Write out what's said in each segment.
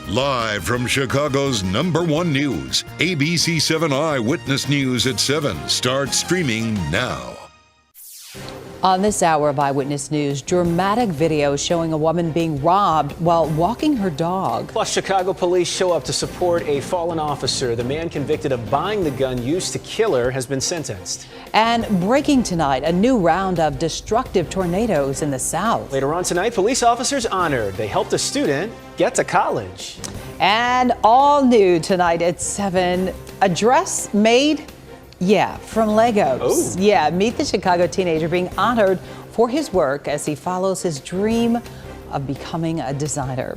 Live from Chicago's #1 news, ABC7 Eyewitness News at 7 starts streaming now. On this hour of Eyewitness News, dramatic video showing a woman being robbed while walking her dog. Plus, Chicago police show up to support a fallen officer. The man convicted of buying the gun used to kill her has been sentenced. And breaking tonight, a new round of destructive tornadoes in the South. Later on tonight, police officers honored. They helped a student get to college. And all new tonight at 7, a dress made from Legos. Oh. Meet the Chicago teenager being honored for his work as he follows his dream of becoming a designer.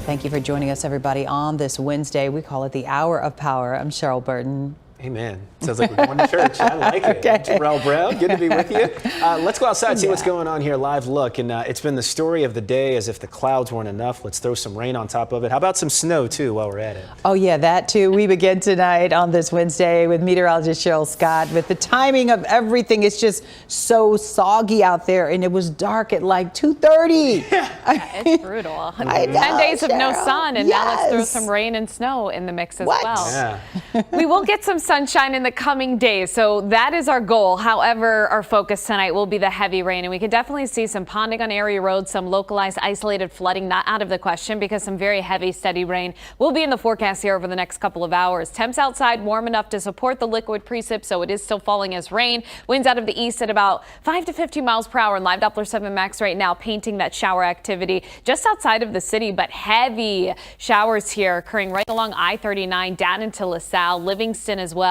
Thank you for joining us, everybody, on this Wednesday. We call it the Hour of Power. I'm Cheryl Burton. Amen. Sounds like we're going to church. I like it. Okay. Terrell Brown, good to be with you. Let's go outside and see what's going on here. Live look. And it's been the story of the day. As if the clouds weren't enough, let's throw some rain on top of it. How about some snow, too, while we're at it? Oh, yeah, that, too. We begin tonight on this Wednesday with meteorologist Cheryl Scott. With the timing of everything, it's just so soggy out there. And it was dark at like 2:30. Yeah, it's brutal. 10 days of no sun, and now let's throw some rain and snow in the mix as well. Yeah. We will get some sunshine in the coming days, so that is our goal. However, our focus tonight will be the heavy rain, and we can definitely see some ponding on area roads, some localized isolated flooding not out of the question because some very heavy steady rain will be in the forecast here over the next couple of hours. Temps outside warm enough to support the liquid precip, so it is still falling as rain. Winds out of the east at about 5 to 15 miles per hour, and live Doppler 7 max right now painting that shower activity just outside of the city, but heavy showers here occurring right along I-39 down into LaSalle, Livingston as well.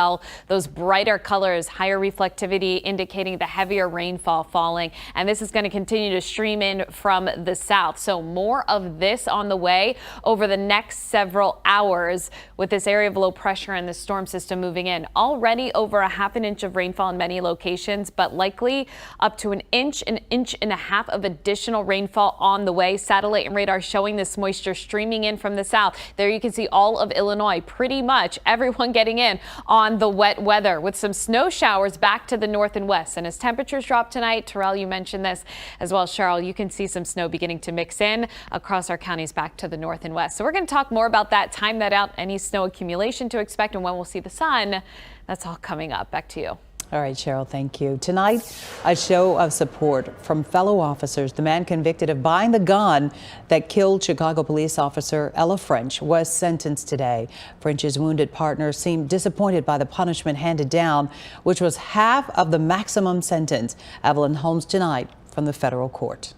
Those brighter colors, higher reflectivity, indicating the heavier rainfall falling. And this is going to continue to stream in from the south. So more of this on the way over the next several hours with this area of low pressure and the storm system moving in. Already over a half an inch of rainfall in many locations, but likely up to an inch and a half of additional rainfall on the way. Satellite and radar showing this moisture streaming in from the south. There you can see all of Illinois, pretty much everyone getting in on the wet weather with some snow showers back to the north and west. And as temperatures drop tonight, Terrell, you mentioned this as well, Cheryl, you can see some snow beginning to mix in across our counties back to the north and west. So we're going to talk more about that, time that out, any snow accumulation to expect, and when we'll see the sun. That's all coming up. Back to you. All right, Cheryl, thank you. Tonight, a show of support from fellow officers. The man convicted of buying the gun that killed Chicago police officer Ella French was sentenced today. French's wounded partner seemed disappointed by the punishment handed down, which was half of the maximum sentence. Evelyn Holmes tonight from the federal court.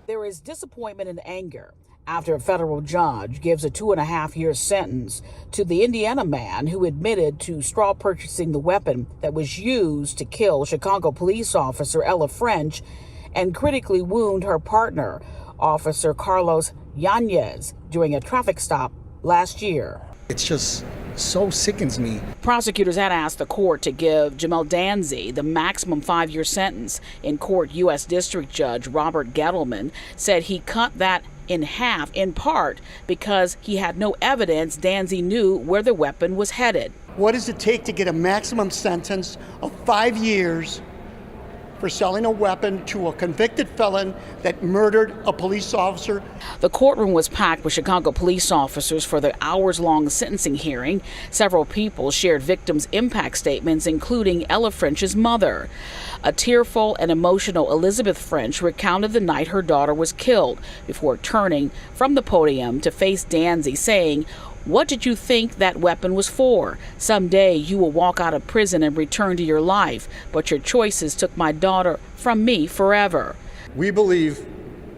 There is disappointment and anger after a federal judge gives a 2.5-year sentence to the Indiana man who admitted to straw purchasing the weapon that was used to kill Chicago police officer Ella French and critically wound her partner, Officer Carlos Yanez, during a traffic stop last year. It's just so sickens me. Prosecutors had asked the court to give Jamel Danzy the maximum 5-year sentence. In court, U.S. District Judge Robert Gettleman said he cut that in half, in part because he had no evidence Danzy knew where the weapon was headed. What does it take to get a maximum sentence of 5 years for selling a weapon to a convicted felon that murdered a police officer? The courtroom was packed with Chicago police officers for the hours-long sentencing hearing. Several people shared victims' impact statements, including Ella French's mother. A tearful and emotional Elizabeth French recounted the night her daughter was killed before turning from the podium to face Danzy, saying, "What did you think that weapon was for? Someday you will walk out of prison and return to your life, but your choices took my daughter from me forever." We believe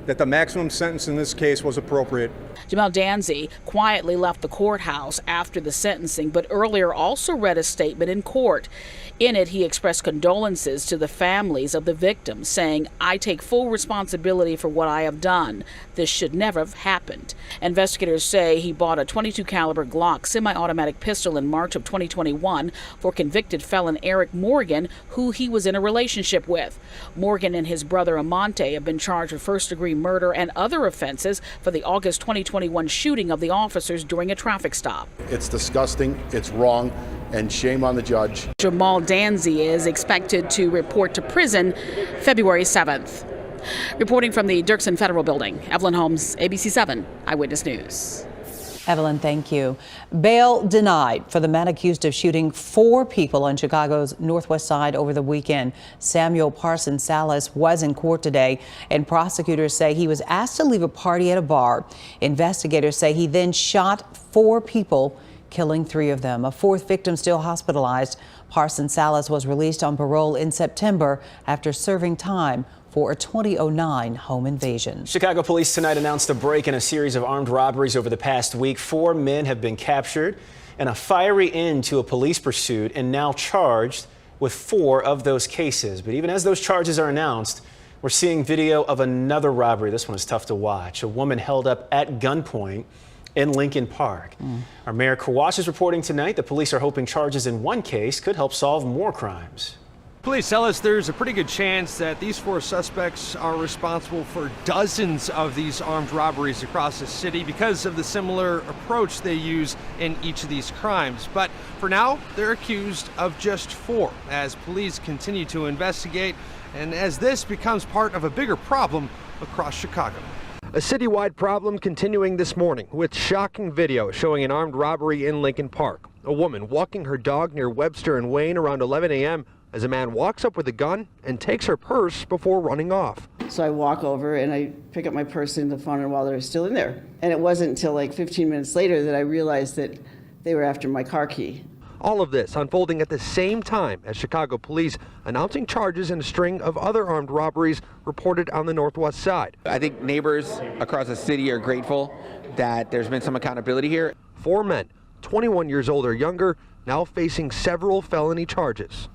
that the maximum sentence in this case was appropriate. Jamel Danzy quietly left the courthouse after the sentencing, but earlier also read a statement in court. In it, he expressed condolences to the families of the victims, saying, "I take full responsibility for what I have done. This should never have happened." Investigators say he bought a .22 caliber Glock semi-automatic pistol in March of 2021 for convicted felon Eric Morgan, who he was in a relationship with. Morgan and his brother Amante have been charged with first-degree murder and other offenses for the August 2021 shooting of the officers during a traffic stop. It's disgusting, it's wrong, and shame on the judge. Jamel Danzy is expected to report to prison February 7th. Reporting from the Dirksen Federal Building, Evelyn Holmes, ABC7 Eyewitness News. Evelyn, thank you. Bail denied for the man accused of shooting 4 people on Chicago's Northwest Side over the weekend. Samuel Parsons Salas was in court today, and prosecutors say he was asked to leave a party at a bar. Investigators say he then shot 4 people, killing 3 of them. A 4th victim still hospitalized. Parsons Salas was released on parole in September after serving time for a 2009 home invasion. Chicago police tonight announced a break in a series of armed robberies over the past week. 4 men have been captured in a fiery end to a police pursuit and now charged with 4 of those cases. But even as those charges are announced, we're seeing video of another robbery. This one is tough to watch. A woman held up at gunpoint in Lincoln Park. Our Mayor Kawash is reporting tonight that police are hoping charges in one case could help solve more crimes. Police tell us there's a pretty good chance that these 4 suspects are responsible for dozens of these armed robberies across the city because of the similar approach they use in each of these crimes. But for now, they're accused of just 4 as police continue to investigate and as this becomes part of a bigger problem across Chicago. A citywide problem continuing this morning with shocking video showing an armed robbery in Lincoln Park. A woman walking her dog near Webster and Wayne around 11 a.m. as a man walks up with a gun and takes her purse before running off. So I walk over and I pick up my purse and the phone and while they're still in there. And it wasn't until like 15 minutes later that I realized that they were after my car key. All of this unfolding at the same time as Chicago police announcing charges in a string of other armed robberies reported on the Northwest Side. I think neighbors across the city are grateful that there's been some accountability here. 4 men, 21 years old or younger, now facing several felony charges.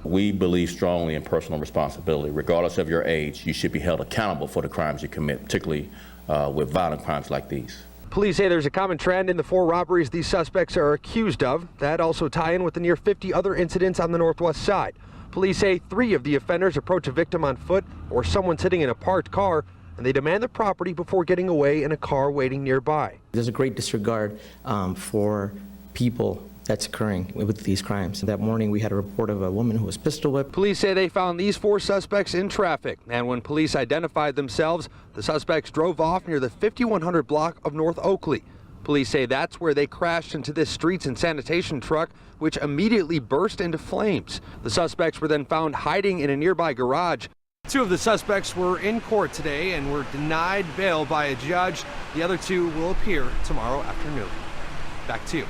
We believe strongly in personal responsibility. Regardless of your age, you should be held accountable for the crimes you commit, particularly with violent crimes like these. Police say there's a common trend in the 4 robberies these suspects are accused of that also tie in with the near 50 other incidents on the Northwest Side. Police say 3 of the offenders approach a victim on foot or someone sitting in a parked car, and they demand the property before getting away in a car waiting nearby. There's a great disregard for people that's occurring with these crimes. That morning we had a report of a woman who was pistol whipped. Police say they found these 4 suspects in traffic, and when police identified themselves, the suspects drove off near the 5100 block of North Oakley. Police say that's where they crashed into this streets and sanitation truck, which immediately burst into flames. The suspects were then found hiding in a nearby garage. 2 of the suspects were in court today and were denied bail by a judge. The other 2 will appear tomorrow afternoon. Back to you.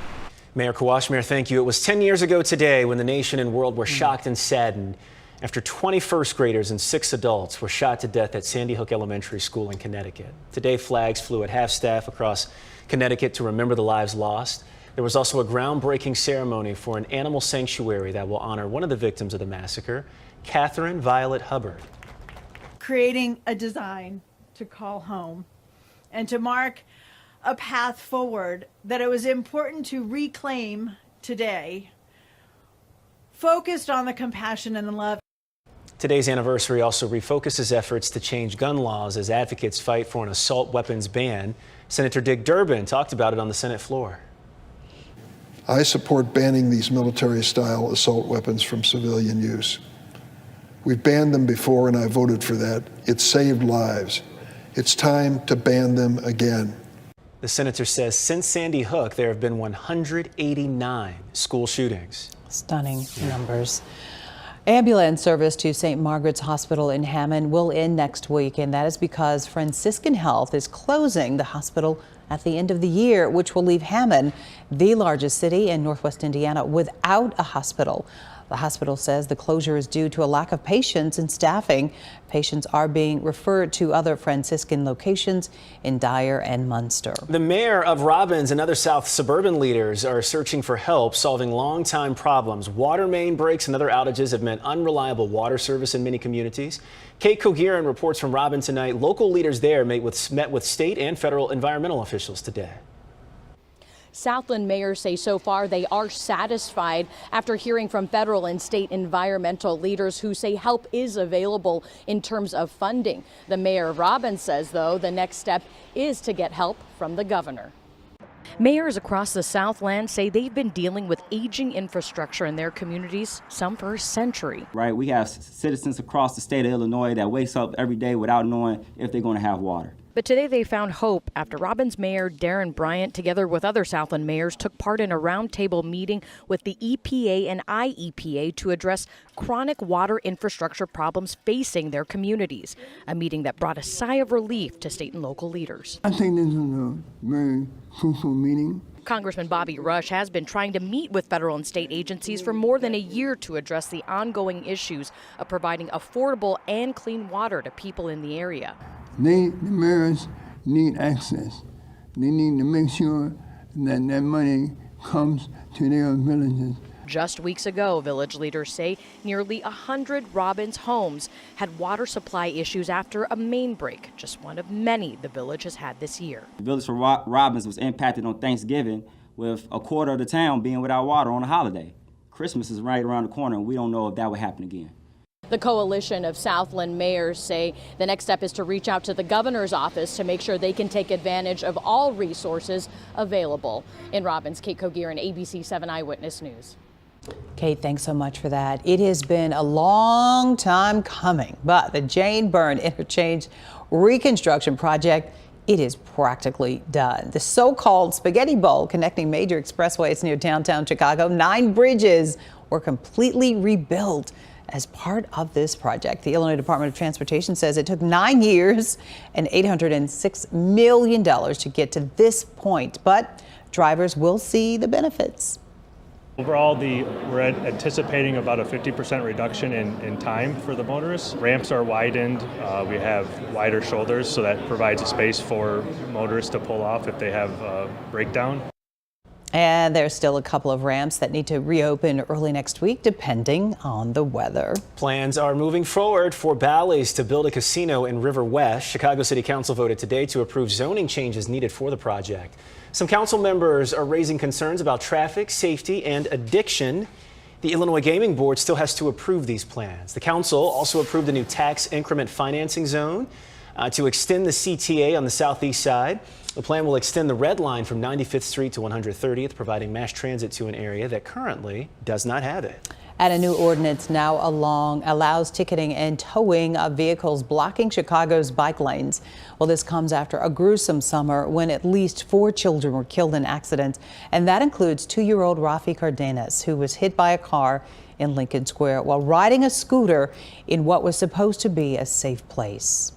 Mayor Kawash, Mayor, thank you. It was 10 years ago today when the nation and world were shocked and saddened after 20 first graders and 6 adults were shot to death at Sandy Hook Elementary School in Connecticut. Today, flags flew at half-staff across Connecticut to remember the lives lost. There was also a groundbreaking ceremony for an animal sanctuary that will honor one of the victims of the massacre, Catherine Violet Hubbard. Creating a design to call home and to mark a path forward that it was important to reclaim today, focused on the compassion and the love. Today's anniversary also refocuses efforts to change gun laws as advocates fight for an assault weapons ban. Senator Dick Durbin talked about it on the Senate floor. I support banning these military-style assault weapons from civilian use. We've banned them before and I voted for that. It saved lives. It's time to ban them again. The senator says since Sandy Hook, there have been 189 school shootings. Stunning numbers. Ambulance service to St. Margaret's Hospital in Hammond will end next week, and that is because Franciscan Health is closing the hospital at the end of the year, which will leave Hammond, the largest city in Northwest Indiana, without a hospital. The hospital says the closure is due to a lack of patients and staffing. Patients are being referred to other Franciscan locations in Dyer and Munster. The mayor of Robbins and other South suburban leaders are searching for help solving longtime problems. Water main breaks and other outages have meant unreliable water service in many communities. Kate Kogirin reports from Robbins tonight. Local leaders there met with state and federal environmental officials today. Southland mayors say so far they are satisfied after hearing from federal and state environmental leaders who say help is available in terms of funding. The mayor of Robbins says, though, the next step is to get help from the governor. Mayors across the Southland say they've been dealing with aging infrastructure in their communities, some for a century. Right, we have citizens across the state of Illinois that wakes up every day without knowing if they're going to have water. But today they found hope after Robbins Mayor Darren Bryant, together with other Southland mayors, took part in a roundtable meeting with the EPA and IEPA to address chronic water infrastructure problems facing their communities. A meeting that brought a sigh of relief to state and local leaders. I think this is a very crucial meeting. Congressman Bobby Rush has been trying to meet with federal and state agencies for more than a year to address the ongoing issues of providing affordable and clean water to people in the area. The mayors need access. They need to make sure that that money comes to their villages. Just weeks ago, village leaders say nearly 100 Robbins homes had water supply issues after a main break, just one of many the village has had this year. The village for Robbins was impacted on Thanksgiving, with a quarter of the town being without water on a holiday. Christmas is right around the corner, and we don't know if that would happen again. The coalition of Southland mayors say the next step is to reach out to the governor's office to make sure they can take advantage of all resources available. In Robbins, Kate Kogier, ABC7 Eyewitness News. Kate, thanks so much for that. It has been a long time coming, but the Jane Byrne Interchange Reconstruction Project, it is practically done. The so-called Spaghetti Bowl connecting major expressways near downtown Chicago, 9 bridges were completely rebuilt as part of this project. The Illinois Department of Transportation says it took 9 years and $806 million to get to this point, but drivers will see the benefits. Overall, we're anticipating about a 50% reduction in time for the motorists. Ramps are widened. We have wider shoulders, so that provides a space for motorists to pull off if they have a breakdown. And there's still a couple of ramps that need to reopen early next week, depending on the weather. Plans are moving forward for Bally's to build a casino in River West. Chicago City Council voted today to approve zoning changes needed for the project. Some council members are raising concerns about traffic, safety, and addiction. The Illinois Gaming Board still has to approve these plans. The council also approved a new tax increment financing zone to extend the CTA on the southeast side. The plan will extend the red line from 95th Street to 130th, providing mass transit to an area that currently does not have it. And a new ordinance now allows ticketing and towing of vehicles blocking Chicago's bike lanes. Well, this comes after a gruesome summer when at least 4 children were killed in accidents, and that includes 2-year-old Rafi Cardenas, who was hit by a car in Lincoln Square while riding a scooter in what was supposed to be a safe place.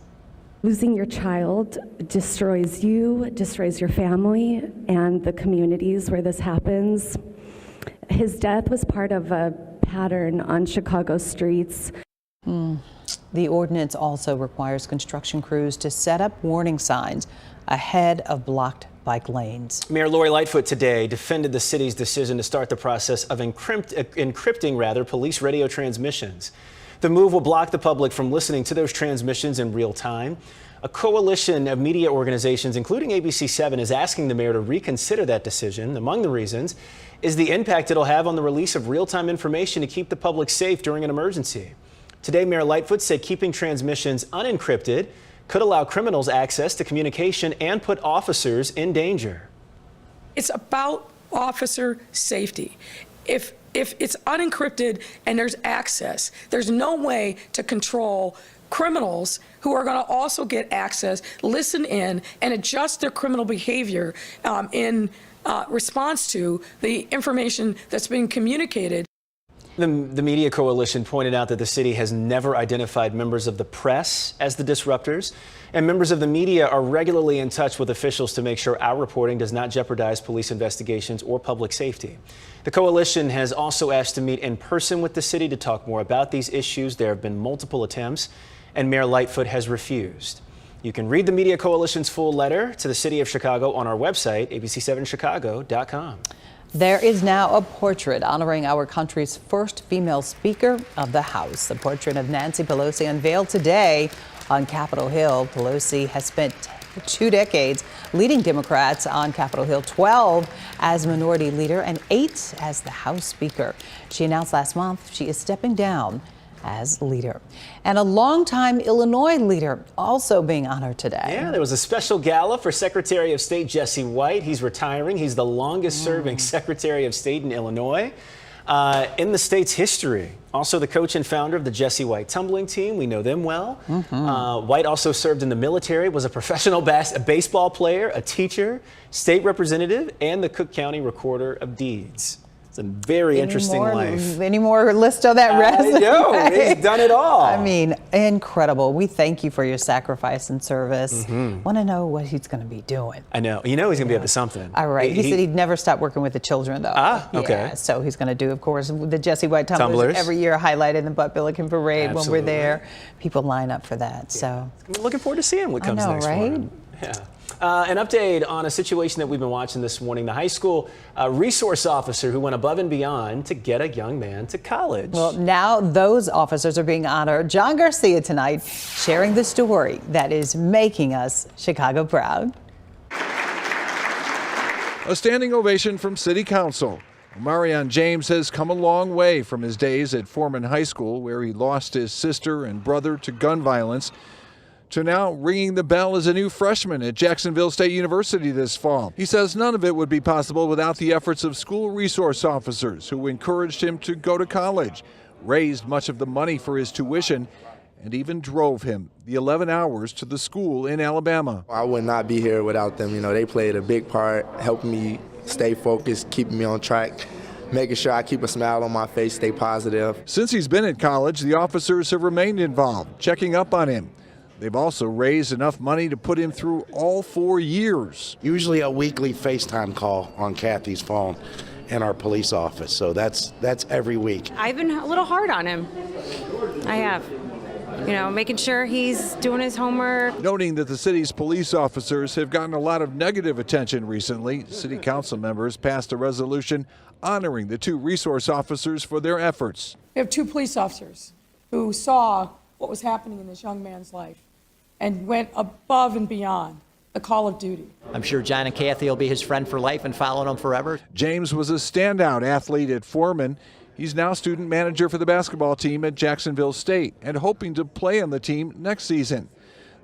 Losing your child destroys you, destroys your family, and the communities where this happens. His death was part of a pattern on Chicago streets. The ordinance also requires construction crews to set up warning signs ahead of blocked bike lanes. Mayor Lori Lightfoot today defended the city's decision to start the process of encrypting police radio transmissions. The move will block the public from listening to those transmissions in real time. A coalition of media organizations, including ABC7, is asking the mayor to reconsider that decision. Among the reasons is the impact it'll have on the release of real-time information to keep the public safe during an emergency. Today, Mayor Lightfoot said keeping transmissions unencrypted could allow criminals access to communication and put officers in danger. It's about officer safety. If it's unencrypted and there's access, there's no way to control criminals who are going to also get access, listen in, and adjust their criminal behavior in response to the information that's being communicated. The Media Coalition pointed out that the city has never identified members of the press as the disruptors, and members of the media are regularly in touch with officials to make sure our reporting does not jeopardize police investigations or public safety. The coalition has also asked to meet in person with the city to talk more about these issues. There have been multiple attempts, and Mayor Lightfoot has refused. You can read the Media Coalition's full letter to the city of Chicago on our website, abc7chicago.com. There is now a portrait honoring our country's first female Speaker of the House. The portrait of Nancy Pelosi unveiled today on Capitol Hill. Pelosi has spent 2 decades leading Democrats on Capitol Hill, 12 as Minority Leader and 8 as the House Speaker. She announced last month she is stepping down as leader. And a longtime Illinois leader also being honored today. Yeah, there was a special gala for Secretary of State Jesse White. He's retiring. He's the longest serving Secretary of State in Illinois. in the state's history. Also the coach and founder of the Jesse White tumbling team. We know them well. White also served in the military, was a professional baseball player, a teacher, state representative, and the Cook County Recorder of Deeds. It's a very interesting life. Any more list on that resume? I know, he's done it all. I mean, incredible. We thank you for your sacrifice and service. Want to know what he's going to be doing. I know. You know he's going to be up to something. All right. He said he'd never stop working with the children, though. Okay. Yeah, so he's going to do, of course, the Jesse White Tumblers every year, highlighted in the Butt Billiken Parade. When we're there, people line up for that. So looking forward to seeing what comes next for him. Yeah. An update on a situation that we've been watching this morning. The high school resource officer who went above and beyond to get a young man to college. Well, now those officers are being honored. John Garcia tonight sharing the story that is making us Chicago proud. A standing ovation from City Council. Omarion James has come a long way from his days at Foreman High School, where he lost his sister and brother to gun violence, to now ringing the bell as a new freshman at Jacksonville State University this fall. He says none of it would be possible without the efforts of school resource officers who encouraged him to go to college, raised much of the money for his tuition, and even drove him the 11 hours to the school in Alabama. I would not be here without them. You know, they played a big part, helping me stay focused, keeping me on track, making sure I keep a smile on my face, stay positive. Since he's been in college, the officers have remained involved, checking up on him. They've also raised enough money to put him through all 4 years. Usually a weekly FaceTime call on Kathy's phone in our police office, so that's every week. I've been a little hard on him. I have. You know, making sure he's doing his homework. Noting that the city's police officers have gotten a lot of negative attention recently, city council members passed a resolution honoring the 2 resource officers for their efforts. We have 2 police officers who saw what was happening in this young man's life and went above and beyond the call of duty. I'm sure John and Kathy will be his friend for life and following him forever. James was a standout athlete at Foreman. He's now student manager for the basketball team at Jacksonville State and hoping to play on the team next season.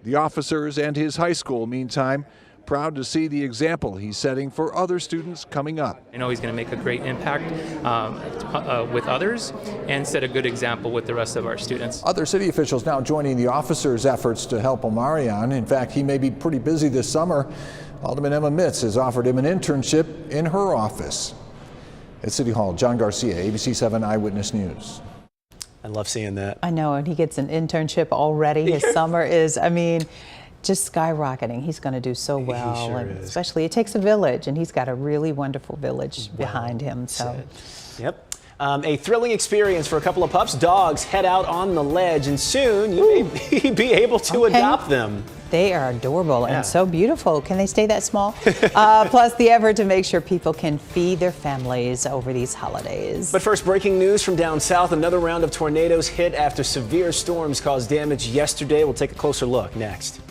The officers and his high school, meantime, proud to see the example he's setting for other students coming up. I know he's going to make a great impact with others and set a good example with the rest of our students. Other city officials now joining the officers' efforts to help Omarion. In fact, he may be pretty busy this summer. Alderman Emma Mitz has offered him an internship in her office. At City Hall, John Garcia, ABC7 Eyewitness News. I love seeing that. I know, and he gets an internship already. His summer is, I mean, just skyrocketing. He's going to do so well. He sure and is. Especially, it takes a village, and he's got a really wonderful village behind him. So, Yep. A thrilling experience for a couple of pups. Dogs head out on the ledge, and soon you may be able to adopt them. They are adorable and so beautiful. Can they stay that small? Plus the effort to make sure people can feed their families over these holidays. But first, breaking news from down south. Another round of tornadoes hit after severe storms caused damage yesterday. We'll take a closer look next.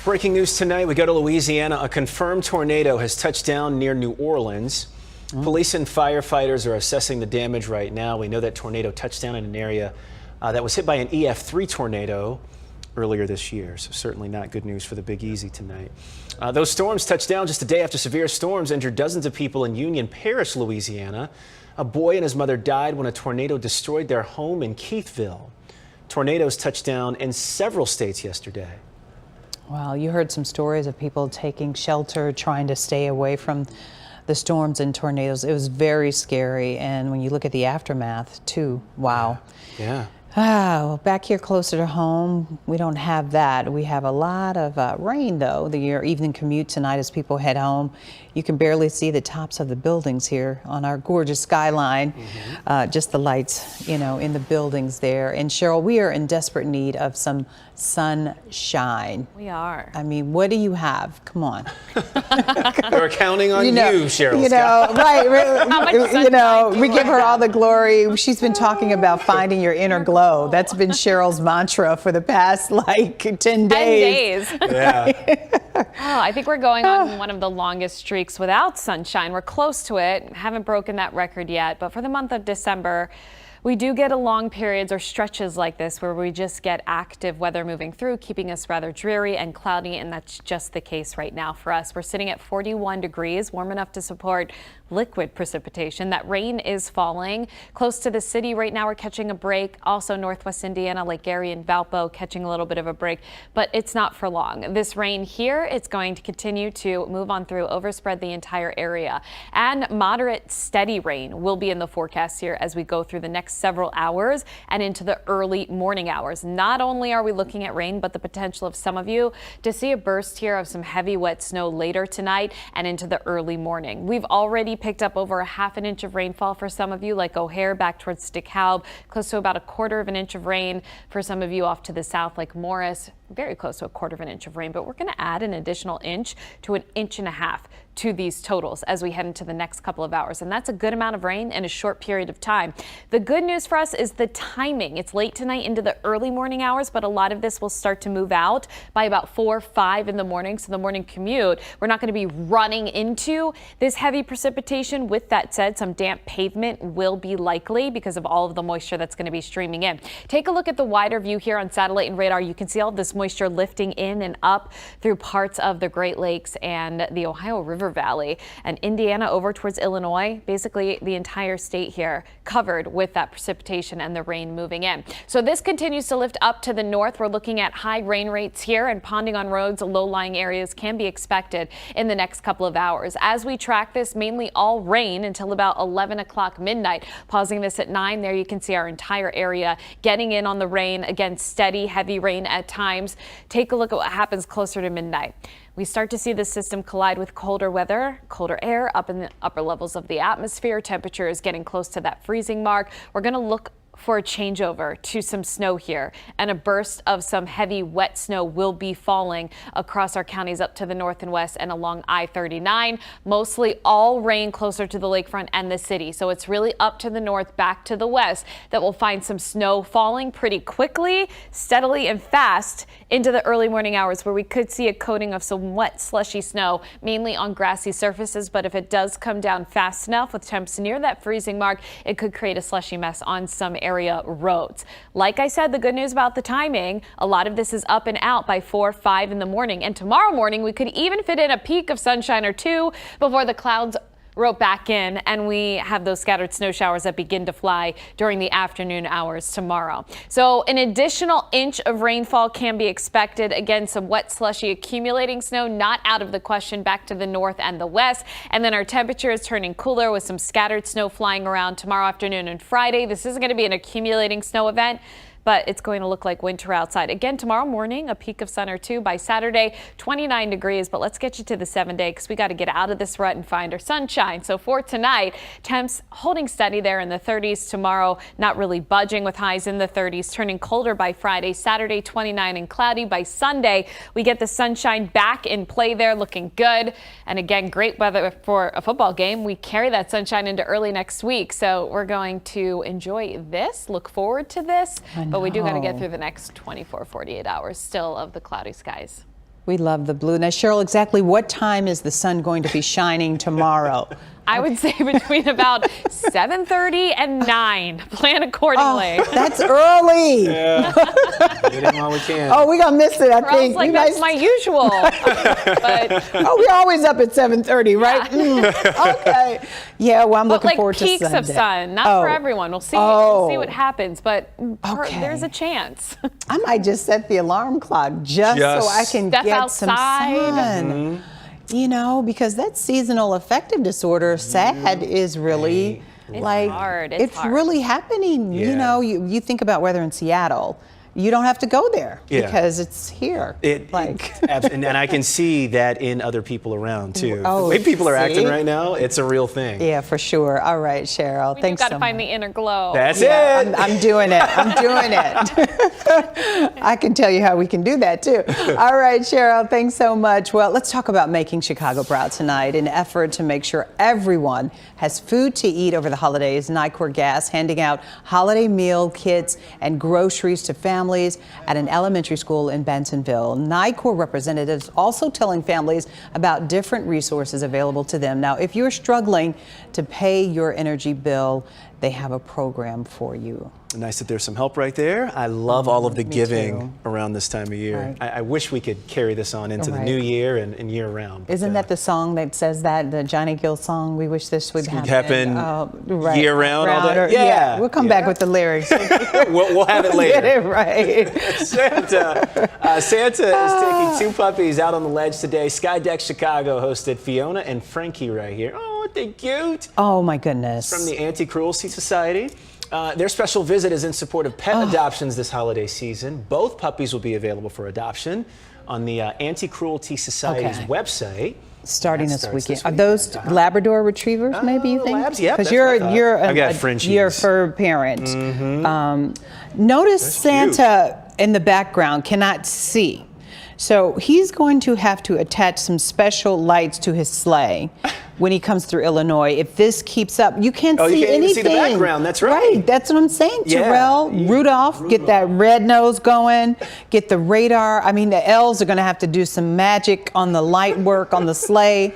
Breaking news tonight, we go to Louisiana. A confirmed tornado has touched down near New Orleans. Police and firefighters are assessing the damage right now. We know that tornado touched down in an area that was hit by an EF3 tornado earlier this year, so certainly not good news for the Big Easy tonight. Those storms touched down just a day after severe storms injured dozens of people in Union Parish, Louisiana. A boy and his mother died when a tornado destroyed their home in Keithville. Tornadoes touched down in several states yesterday. Well, you heard some stories of people taking shelter, trying to stay away from the storms and tornadoes. It was very scary, and when you look at the aftermath too, wow. Yeah. Well, back here closer to home, we don't have that. We have a lot of rain, though. Your evening commute tonight as people head home. You can barely see the tops of the buildings here on our gorgeous skyline. Just the lights, you know, in the buildings there. And Cheryl, we are in desperate need of some sunshine. We are. I mean, what do you have? Come on. We're counting on you, Cheryl. You know, right. How much You know, sunshine we do give you her want? all the glory. She's been talking about finding your inner glow. That's been Cheryl's mantra for the past, like, 10 days. 10 days. Yeah. Oh, I think we're going on one of the longest streaks without sunshine. We're close to it. Haven't broken that record yet. But for the month of December, we do get long periods or stretches like this where we just get active weather moving through, keeping us rather dreary and cloudy, and that's just the case right now for us. We're sitting at 41 degrees, warm enough to support liquid precipitation. That rain is falling close to the city right now. We're catching a break. Also Northwest Indiana, Lake Erie and Valpo catching a little bit of a break, but it's not for long. This rain here, it's going to continue to move on through, overspread the entire area, and moderate steady rain will be in the forecast here as we go through the next several hours and into the early morning hours. Not only are we looking at rain, but the potential of some of you to see a burst here of some heavy wet snow later tonight and into the early morning. We've already picked up over a ½ inch of rainfall for some of you, like O'Hare back towards DeKalb, close to about a ¼ inch of rain for some of you off to the south, like Morris, very close to a ¼ inch of rain, but we're going to add an additional inch to an inch and a half to these totals as we head into the next couple of hours. And that's a good amount of rain in a short period of time. The good news for us is the timing. It's late tonight into the early morning hours, but a lot of this will start to move out by about 4 or 5 in the morning. So the morning commute, we're not going to be running into this heavy precipitation. With that said, some damp pavement will be likely because of all of the moisture that's going to be streaming in. Take a look at the wider view here on satellite and radar. You can see all this moisture lifting in and up through parts of the Great Lakes and the Ohio River Valley and Indiana over towards Illinois. Basically the entire state here covered with that precipitation and the rain moving in. So this continues to lift up to the north. We're looking at high rain rates here, and ponding on roads, low-lying areas can be expected in the next couple of hours. As we track this, mainly all rain until about 11 o'clock midnight. Pausing this at 9, there you can see our entire area getting in on the rain. Again, steady, heavy rain at times. Take a look at what happens closer to midnight. We start to see the system collide with colder weather, colder air up in the upper levels of the atmosphere. Temperature is getting close to that freezing mark. We're going to look for a changeover to some snow here, and a burst of some heavy wet snow will be falling across our counties up to the north and west and along I-39. Mostly all rain closer to the lakefront and the city. So it's really up to the north, back to the west that we'll find some snow falling pretty quickly, steadily and fast into the early morning hours, where we could see a coating of some wet, slushy snow, mainly on grassy surfaces. But if it does come down fast enough with temps near that freezing mark, it could create a slushy mess on some area roads. Like I said, the good news about the timing, a lot of this is up and out by 4 or 5 in the morning. And tomorrow morning, we could even fit in a peak of sunshine or two before the clouds rope back in and we have those scattered snow showers that begin to fly during the afternoon hours tomorrow. So an additional inch of rainfall can be expected. Again, some wet, slushy accumulating snow not out of the question back to the north and the west. And then our temperature is turning cooler with some scattered snow flying around tomorrow afternoon and Friday. This isn't going to be an accumulating snow event, but it's going to look like winter outside. Again, tomorrow morning, a peak of sun or two. By Saturday, 29 degrees. But let's get you to the 7-day because we got to get out of this rut and find our sunshine. So for tonight, temps holding steady there in the 30s. Tomorrow, not really budging with highs in the 30s, turning colder by Friday. Saturday, 29 and cloudy. By Sunday, we get the sunshine back in play there, looking good. And again, great weather for a football game. We carry that sunshine into early next week. So we're going to enjoy this, look forward to this. But we do got to get through the next 24, 48 hours still of the cloudy skies. We love the blue. Now, Cheryl, exactly what time is the sun going to be shining tomorrow? I would say between about 7:30 and 9. Plan accordingly. Oh, that's early. Yeah. Get in while we can. Oh, we're gonna miss it, I Or else, think. like, that's my usual. But Oh, we're always up at 7:30, right? Okay. Yeah, well, I'm looking like forward to peaks Sunday. of sun, not for everyone. We'll see what happens, but there's a chance. I might just set the alarm clock just so I can Step get outside. some sun. You know, because that seasonal affective disorder, SAD, is really like hard. It's really happening. You know, you think about weather in Seattle. You don't have to go there because it's here. And I can see that in other people around too. Oh, the way people are acting see? right now, it's a real thing. Yeah, for sure. All right, Cheryl. Thanks Got so to find much. the inner glow. That's it. I'm doing it. I'm doing it. I can tell you how we can do that too. All right, Cheryl, thanks so much. Well, let's talk about making Chicago proud tonight. In an effort to make sure everyone has food to eat over the holidays, Nicor Gas handing out holiday meal kits and groceries to families at an elementary school in Bentonville. Nicor representatives also telling families about different resources available to them. Now, if you're struggling to pay your energy bill, they have a program for you. Nice that there's some help right there. I love all of the giving around this time of year. Right. I wish we could carry this on into the new year and year round. Isn't that the song that says that, the Johnny Gill song, We Wish This Would Happen? Year round all day? Yeah. We'll come back with the lyrics. we'll have it later. Get it right. Santa is taking 2 puppies out on the ledge today. Skydeck Chicago hosted Fiona and Frankie right here. Oh, aren't they cute? Oh, my goodness. From the Anti-Cruelty Society. Their special visit is in support of pet adoptions this holiday season. Both puppies will be available for adoption on the Anti-Cruelty Society's website. Starting this weekend. Are those Labrador retrievers, maybe you think? Labs, yeah. Because you're a fur parent. Notice Santa in the background cannot see. So he's going to have to attach some special lights to his sleigh when he comes through Illinois. If this keeps up, you can't see you can't anything. even see the background. That's right. Right, that's what I'm saying. Terrell, Rudolph, get that red nose going, get the radar. I mean, the elves are going to have to do some magic on the light work on the sleigh.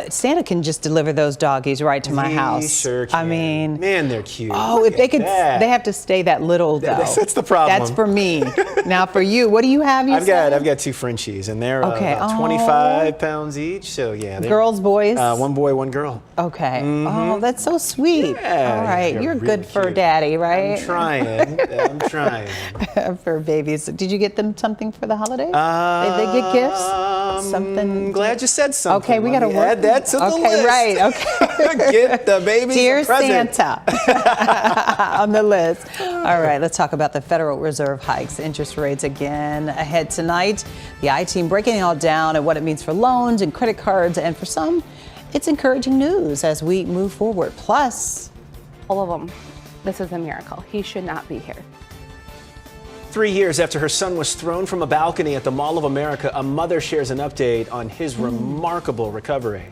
Santa can just deliver those doggies right to my house. Sure can. I mean, man, they're cute. Oh, Look if they at could, that. they have to stay that little though. That's the problem. That's for me. Now for you, what do you have? I've got 2 Frenchies, and they're about 25 pounds each. So yeah, girls, boys. 1 boy, 1 girl. Okay. Oh, that's so sweet. Yeah, all right, they're you're really good fur daddy, right? I'm trying. I'm trying. Fur babies. Did you get them something for the holidays? Did they get gifts? Something. I'm glad you said something. Okay, we got to work. Add that to the list. Okay, right. Okay. Get the babies Dear a present. Santa on the list. All right, let's talk about the Federal Reserve hikes interest rates again ahead tonight. The I-team breaking it all down and what it means for loans and credit cards, and for some, it's encouraging news as we move forward. Plus, all of them, this is a miracle. He should not be here. 3 years after her son was thrown from a balcony at the Mall of America, a mother shares an update on his remarkable recovery.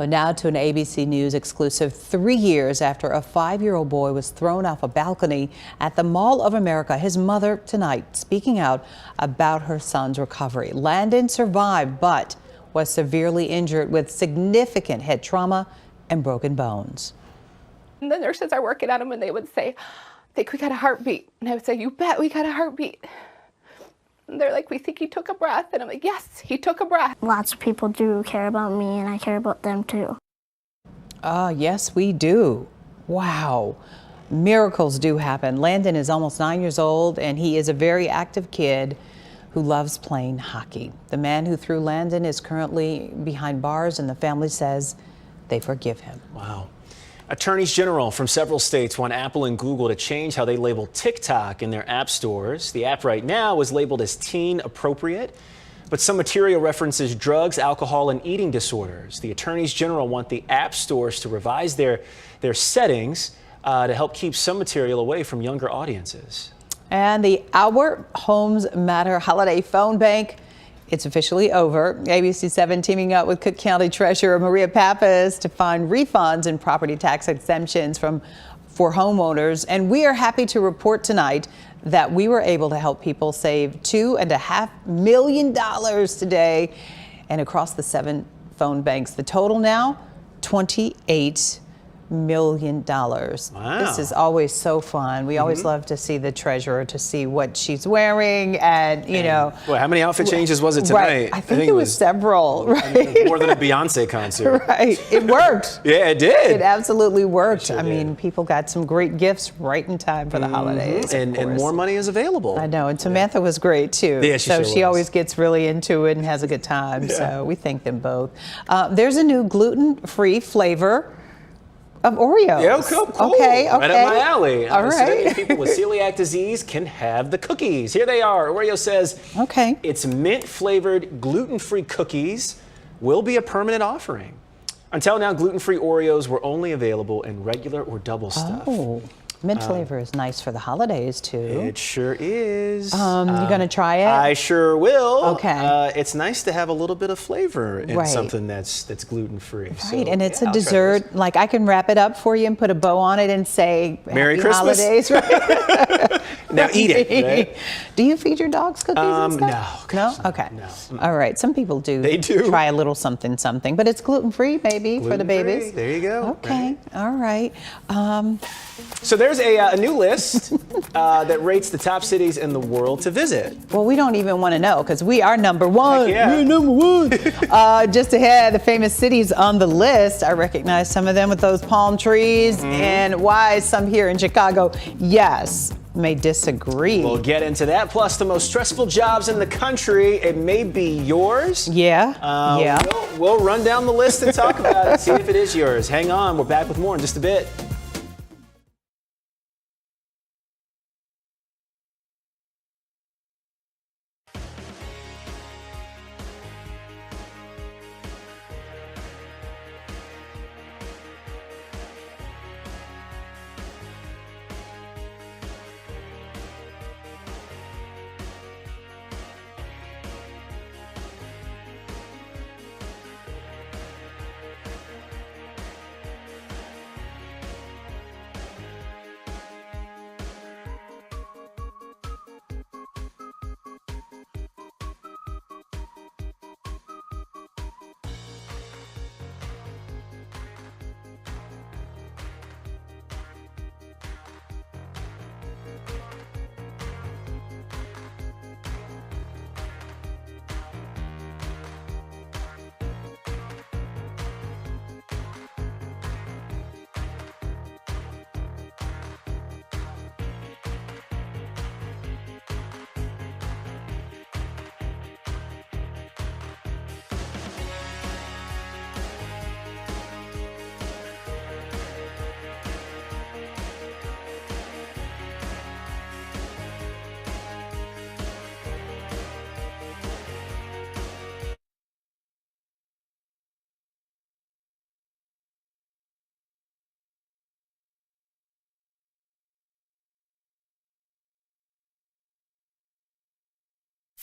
But now to an ABC News exclusive. 3 years after a 5-year-old boy was thrown off a balcony at the Mall of America, his mother tonight speaking out about her son's recovery. Landon survived, but was severely injured with significant head trauma and broken bones. And the nurses are working on him and they would say, I think we got a heartbeat. And I would say, you bet we got a heartbeat. And they're like, we think he took a breath. And I'm like, yes, he took a breath. Lots of people do care about me and I care about them too. Yes, we do. Wow. Miracles do happen. Landon is almost 9 years old and he is a very active kid who loves playing hockey. The man who threw Landon is currently behind bars and the family says they forgive him. Wow. Attorneys general from several states want Apple and Google to change how they label TikTok in their app stores. The app right now is labeled as teen appropriate, but some material references drugs, alcohol, and eating disorders. The attorneys general want the app stores to revise their settings to help keep some material away from younger audiences. And the Our Homes Matter Holiday Phone Bank, it's officially over. ABC7 teaming up with Cook County Treasurer Maria Pappas to find refunds and property tax exemptions for homeowners. And we are happy to report tonight that we were able to help people save $2.5 million today and across the 7 phone banks. The total now, $28 million. Wow. This is always so fun. We always love to see the treasurer, to see what she's wearing, and you know. Boy, how many outfit changes was it tonight? Right. I think it was several. Right. More than a Beyonce concert. Right. It worked. Yeah, it did. It absolutely worked. Sure I mean, people got some great gifts right in time for the holidays. And more money is available. I know. And Samantha was great too. Yeah, she so sure she was. always gets really into it and has a good time. So we thank them both. There's a new gluten-free flavor of Oreos. Yeah, cool. Okay. Right up my alley. All So that right. means people with celiac disease can have the cookies. Here they are. Oreo says it's mint-flavored gluten-free cookies will be a permanent offering. Until now, gluten-free Oreos were only available in regular or double stuff. Oh, mint flavor is nice for the holidays too. It sure is. You gonna try it? I sure will. Okay. It's nice to have a little bit of flavor in Right. something that's gluten-free. Right, So, and it's yeah, a I'll try dessert. Like I can wrap it up for you and put a bow on it and say Merry Happy Christmas. Holidays. Right? Now eat it. Right? Do you feed your dogs cookies and stuff? No. No? Okay. All right. Some people do. They do. Try a little something, but it's gluten-free, maybe, for the Gluten-free. babies. There you go. Okay. All right. So there's a new list that rates the top cities in the world to visit. Well, we don't even want to know because we are number one. Heck yeah. We're number one. Just ahead, the famous cities on the list. I recognize some of them with those palm trees. And why some here in Chicago, yes, may disagree. We'll get into that. Plus, the most stressful jobs in the country. It may be yours. Yeah. Yeah. We'll run down the list and talk about it, see if it is yours. Hang on. We're back with more in just a bit.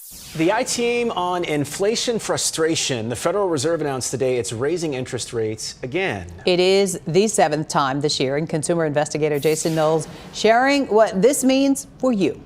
The I-Team on inflation frustration. The Federal Reserve announced today it's raising interest rates again. It is the 7th time this year, and consumer investigator Jason Knowles sharing what this means for you.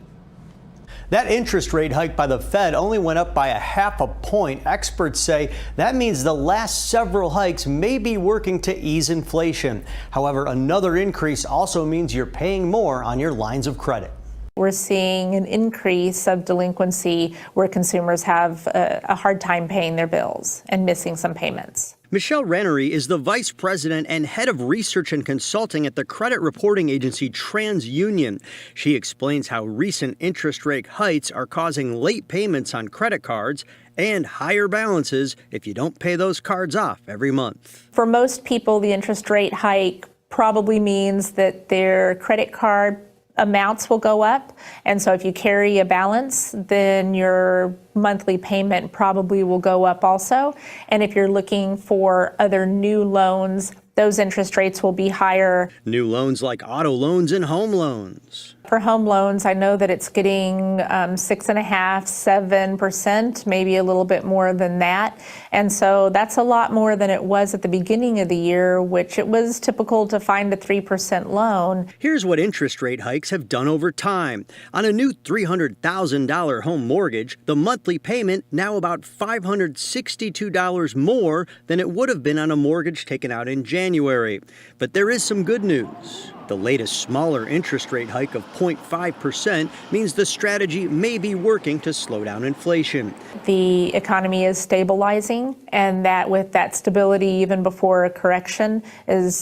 That interest rate hike by the Fed only went up by 0.5 point. Experts say that means the last several hikes may be working to ease inflation. However, another increase also means you're paying more on your lines of credit. We're seeing an increase of delinquency where consumers have a hard time paying their bills and missing some payments. Michelle Rannery is the vice president and head of research and consulting at the credit reporting agency TransUnion. She explains how recent interest rate hikes are causing late payments on credit cards and higher balances if you don't pay those cards off every month. For most people, the interest rate hike probably means that their credit card amounts will go up. And so if you carry a balance, then your monthly payment probably will go up also. And if you're looking for other new loans, those interest rates will be higher. New loans like auto loans and home loans. For home loans, I know that it's getting 6.5%, 7%, maybe a little bit more than that. And so that's a lot more than it was at the beginning of the year, which it was typical to find a 3% loan. Here's what interest rate hikes have done over time. On a new $300,000 home mortgage, the monthly payment now about $562 more than it would have been on a mortgage taken out in January. But there is some good news. The latest smaller interest rate hike of 0.5% means the strategy may be working to slow down inflation. The economy is stabilizing, and that with that stability, even before a correction, is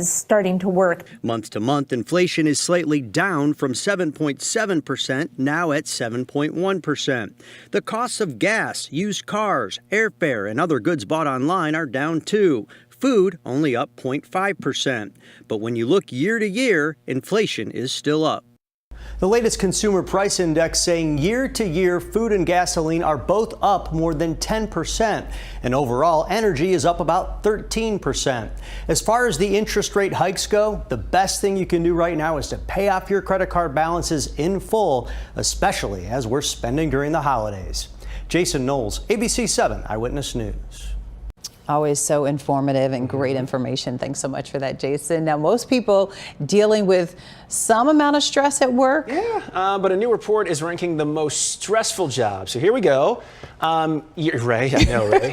starting to work. Month to month, inflation is slightly down from 7.7%, now at 7.1%. The costs of gas, used cars, airfare, and other goods bought online are down too. Food only up 0.5%. But when you look year to year, inflation is still up. The latest consumer price index saying year to year food and gasoline are both up more than 10%. And overall, energy is up about 13%. As far as the interest rate hikes go, the best thing you can do right now is to pay off your credit card balances in full, especially as we're spending during the holidays. Jason Knowles, ABC7 Eyewitness News. Always so informative and great information. Thanks so much for that, Jason. Now, most people dealing with some amount of stress at work. Yeah, but a new report is ranking the most stressful jobs. So here we go. Ray, I know, Ray.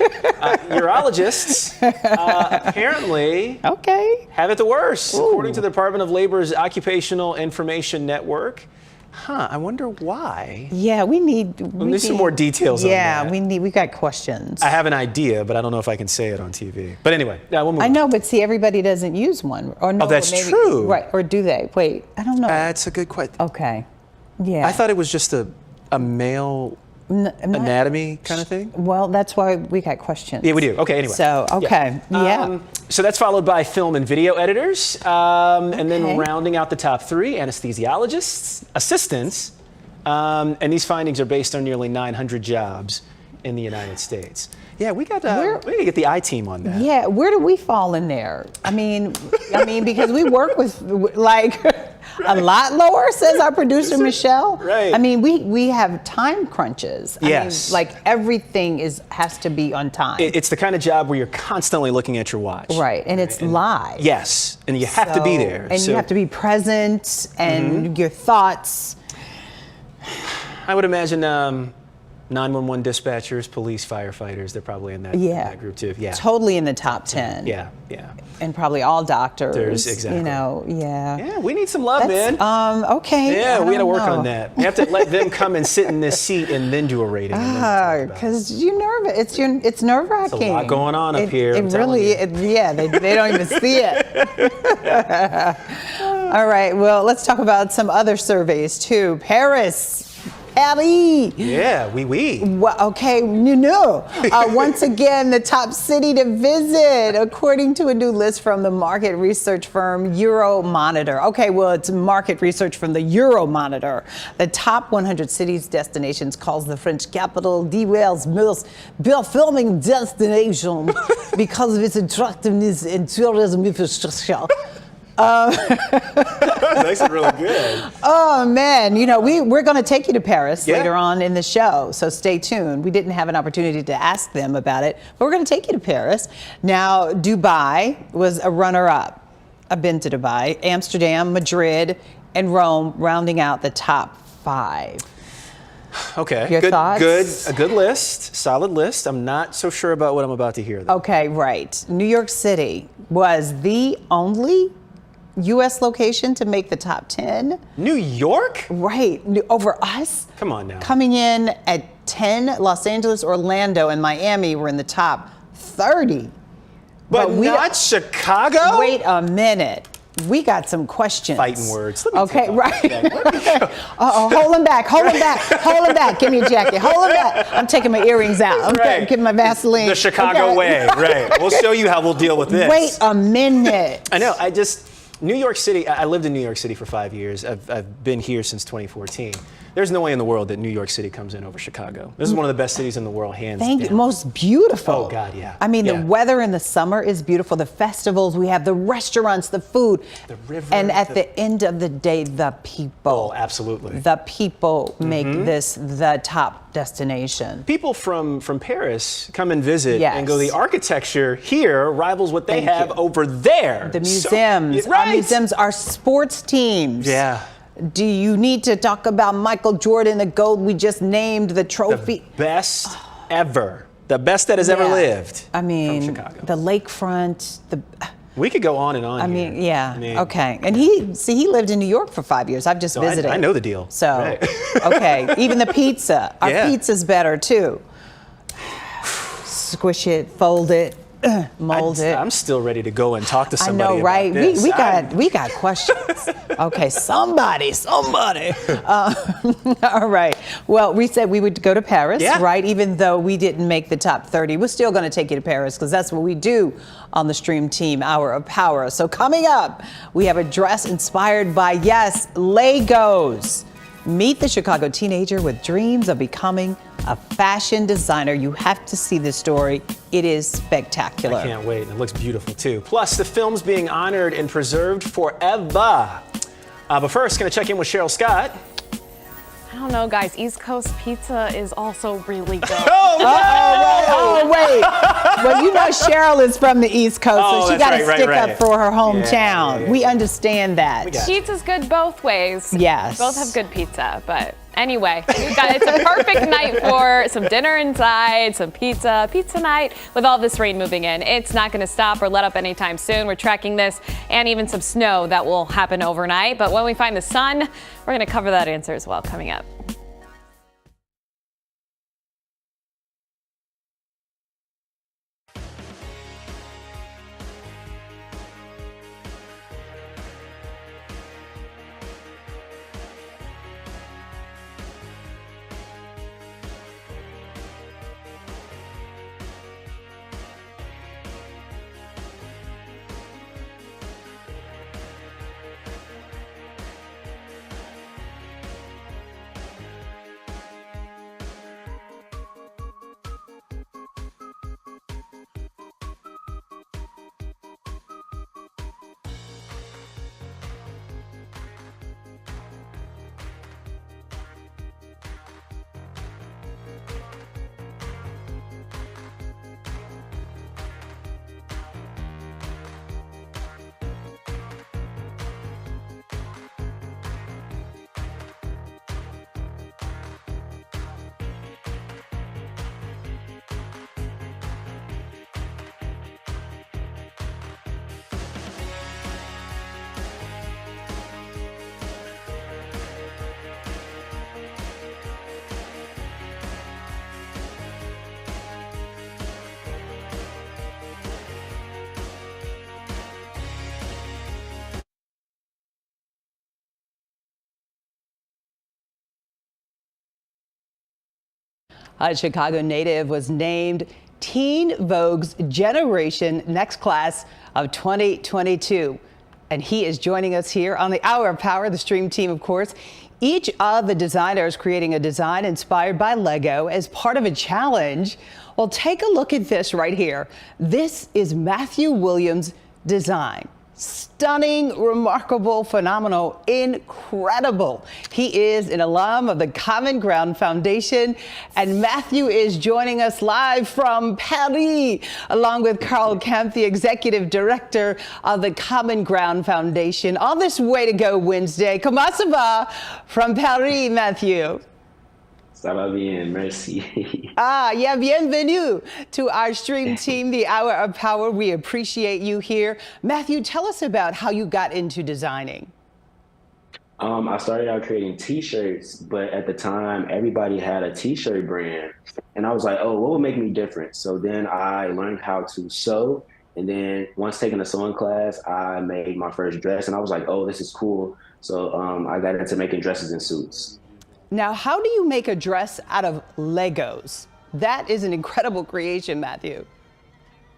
Urologists apparently have it the worst, according to the Department of Labor's Occupational Information Network. I wonder why. Yeah, we need some more details on that. Yeah, we got questions. I have an idea, but I don't know if I can say it on TV. But anyway, we'll move on. I know, but see, everybody doesn't use one. Or no, oh, that's maybe, true. Right, or do they? Wait, I don't know. That's a good question. Okay, yeah. I thought it was just a male anatomy kind of thing. Well, that's why we got questions. Yeah, we do. Okay, anyway. So, okay, yeah. So that's followed by film and video editors. And then rounding out the top three, anesthesiologists, assistants. And these findings are based on nearly 900 jobs in the United States. Yeah, we got to get the I-Team on that. Yeah, where do we fall in there? I mean, because we work with like a lot lower, says our producer Michelle. Right. I mean, we have time crunches. Yes. I mean, like everything has to be on time. It's the kind of job where you're constantly looking at your watch. Right, and it's live. Yes, and you have to be there. And you have to be present, and your thoughts. I would imagine 911 dispatchers, police, firefighters, they're probably in that group too. Yeah. Totally in the top 10. Yeah. And probably all doctors. Exactly. You know, Yeah, we need some love, man. Okay. Yeah, we got to work on that. We have to let them come and sit in this seat and then do a rating. Because you're nervous. It's nerve-wracking. There's a lot going on up here. It really, they don't even see it. All right, well, let's talk about some other surveys too. Paris. Yeah, oui. Well, okay, once again, the top city to visit, according to a new list from the market research firm Euromonitor. Okay, well, it's market research from the Euromonitor. The top 100 cities destinations calls the French capital the world's most filming destination because of its attractiveness and tourism infrastructure. Makes it really good. Oh, man. You know, we're going to take you to Paris later on in the show, so stay tuned. We didn't have an opportunity to ask them about it, but we're going to take you to Paris. Now, Dubai was a runner-up. I've been to Dubai, Amsterdam, Madrid, and Rome, rounding out the top 5. Okay. Your thoughts? A good list, solid list. I'm not so sure about what I'm about to hear, though. Okay, right. New York City was the only U.S. location to make the top 10. New York? Right. Over us? Come on now. Coming in at 10, Los Angeles, Orlando, and Miami were in the top 30. But not Chicago? Wait a minute. We got some questions. Fighting words. Okay, right. Hold them back. Hold them back. Hold them back. Give me a jacket. Hold them back. I'm taking my earrings out. I'm getting my Vaseline. The Chicago way, right. We'll show you how we'll deal with this. Wait a minute. I know. New York City, I lived in New York City for 5 years. I've been here since 2014. There's no way in the world that New York City comes in over Chicago. This is one of the best cities in the world, hands down. Thank you. Most beautiful. Oh, God, yeah. I mean, the weather in the summer is beautiful. The festivals, we have the restaurants, the food. The river. And at the end of the day, the people. Oh, absolutely. The people make this the top destination. People from Paris come and visit and go, the architecture here rivals what they have over there. The museums. Right. Our museums are sports teams. Yeah. Do you need to talk about Michael Jordan, the GOAT? We just named the trophy. The best ever. The best that has ever lived. I mean, from Chicago. The lakefront, We could go on and on. I mean, okay. And he lived in New York for 5 years. I've just visited. I know the deal. So, okay. Even the pizza. Our pizza's better too. Squish it, fold it, mold it. I'm still ready to go and talk to somebody. I know, right? About this. We got questions. Okay, somebody. All right. Well, we said we would go to Paris, right? Even though we didn't make the top 30, we're still going to take you to Paris because that's what we do on the Stream Team Hour of Power. So coming up, we have a dress inspired by, Legos. Meet the Chicago teenager with dreams of becoming a fashion designer. You have to see this story. It is spectacular. I can't wait. It looks beautiful, too. Plus, the film's being honored and preserved forever. But first, going to check in with Cheryl Scott. I don't know, guys. East Coast pizza is also really good. Wait. Well, you know Cheryl is from the East Coast, so she got to stick up for her hometown. We understand that. Pizza's good both ways. Yes. Both have good pizza, but anyway, it's a perfect night for some dinner inside, some pizza night with all this rain moving in. It's not going to stop or let up anytime soon. We're tracking this and even some snow that will happen overnight. But when we find the sun, we're going to cover that answer as well coming up. A Chicago native was named Teen Vogue's Generation Next Class of 2022. And he is joining us here on the Hour of Power, the Stream Team, of course. Each of the designers creating a design inspired by Lego as part of a challenge. Well, take a look at this right here. This is Matthew Williams' design. Stunning, remarkable, phenomenal, incredible. He is an alum of the Common Ground Foundation, and Matthew is joining us live from Paris, along with Carl Kemp, the Executive Director of the Common Ground Foundation, on this Way to Go Wednesday. Comment ça va from Paris, Matthew? Ça va bien, merci. Yeah, bienvenue to our stream team, the Hour of Power. We appreciate you here. Matthew, tell us about how you got into designing. I started out creating t-shirts, but at the time, everybody had a t-shirt brand. And I was like, oh, what would make me different? So then I learned how to sew. And then once taking a sewing class, I made my first dress. And I was like, oh, this is cool. So I got into making dresses and suits. Now, how do you make a dress out of Legos? That is an incredible creation, Matthew.